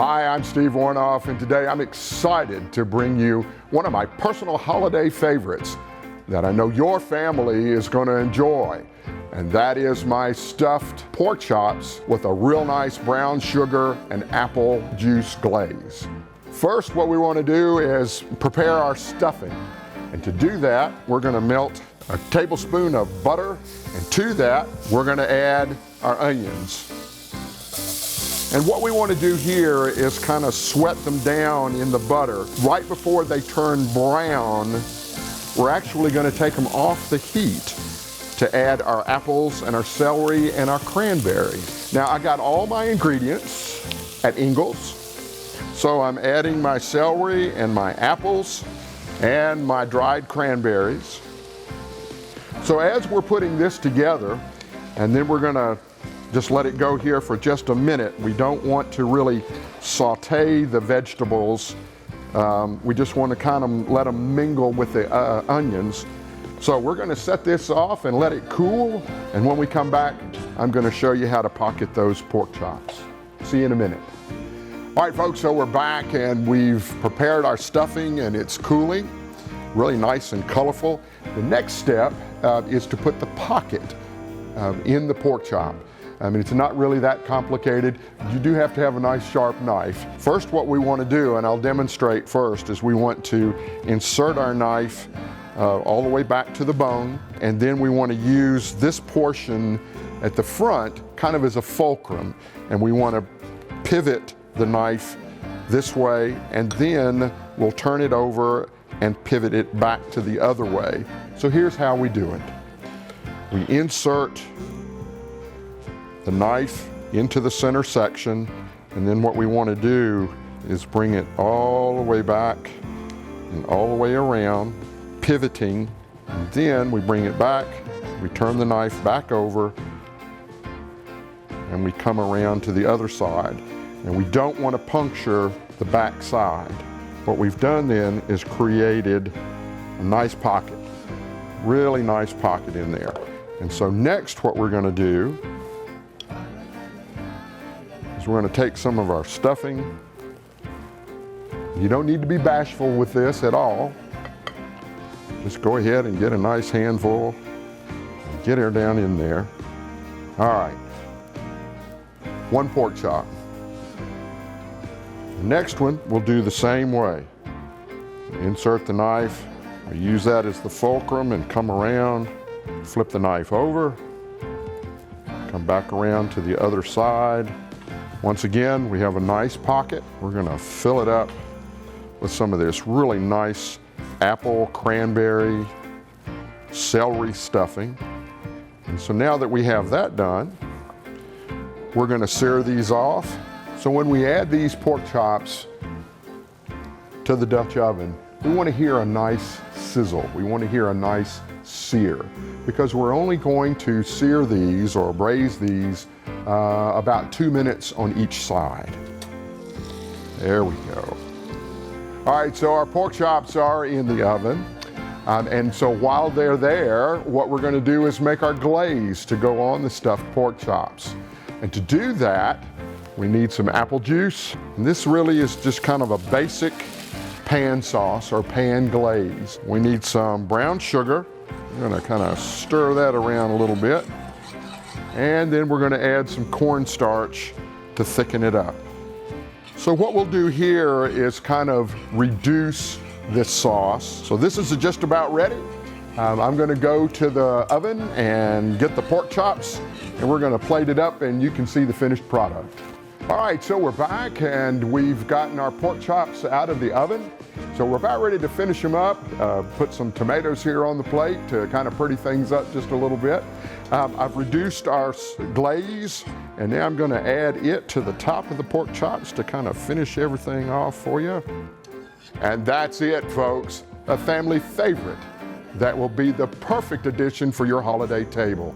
Hi, I'm Steve Woronoff, and today I'm excited to bring you one of my personal holiday favorites that I know your family is going to enjoy, and that is my stuffed pork chops with a real nice brown sugar and apple juice glaze. First, what we want to do is prepare our stuffing, and to do that, we're going to melt a tablespoon of butter, and to that, we're going to add our onions. And what we want to do here is kind of sweat them down in the butter. Right before they turn brown, we're actually going to take them off the heat to add our apples and our celery and our cranberry. Now I got all my ingredients at Ingles. So I'm adding my celery and my apples and my dried cranberries. So as we're putting this together, and then we're going to just let it go here for just a minute. We don't want to really saute the vegetables. We just want to kind of let them mingle with the onions. So we're going to set this off and let it cool. And when we come back, I'm going to show you how to pocket those pork chops. See you in a minute. All right, folks, so we're back and we've prepared our stuffing and it's cooling. Really nice and colorful. The next step is to put the pocket in the pork chop. I mean, it's not really that complicated. You do have to have a nice sharp knife. First, what we want to do, and I'll demonstrate first, is we want to insert our knife all the way back to the bone, and then we want to use this portion at the front kind of as a fulcrum, and we want to pivot the knife this way, and then we'll turn it over and pivot it back to the other way. So here's how we do it. We insert the knife into the center section, and then what we want to do is bring it all the way back and all the way around, pivoting, and then we bring it back, we turn the knife back over, and we come around to the other side. And we don't want to puncture the back side. What we've done then is created a nice pocket, really nice pocket in there. And so next what we're going to do is we're going to take some of our stuffing. You don't need to be bashful with this at all. Just go ahead and get a nice handful, get her down in there. All right, one pork chop. The next one we'll do the same way. Insert the knife, we use that as the fulcrum and come around, flip the knife over, come back around to the other side. Once again, we have a nice pocket. We're going to fill it up with some of this really nice apple, cranberry, celery stuffing. And so now that we have that done, we're going to sear these off. So when we add these pork chops to the Dutch oven, we want to hear a nice sizzle. We want to hear a nice sear, because we're only going to sear these or braise these about 2 minutes on each side. There we go. All right, so our pork chops are in the oven. And so while they're there, what we're going to do is make our glaze to go on the stuffed pork chops. And to do that, we need some apple juice. And this really is just kind of a basic pan sauce or pan glaze. We need some brown sugar. We're going to kind of stir that around a little bit. And then we're going to add some cornstarch to thicken it up. So what we'll do here is kind of reduce this sauce. So this is just about ready. I'm going to go to the oven and get the pork chops, and we're going to plate it up and you can see the finished product. All right, so we're back and we've gotten our pork chops out of the oven. So we're about ready to finish them up. Put some tomatoes here on the plate to kind of pretty things up just a little bit. I've reduced our glaze, and now I'm going to add it to the top of the pork chops to kind of finish everything off for you. And that's it, folks. A family favorite that will be the perfect addition for your holiday table.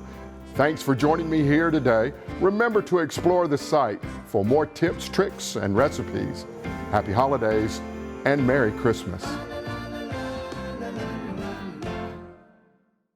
Thanks for joining me here today. Remember to explore the site for more tips, tricks, and recipes. Happy holidays and Merry Christmas.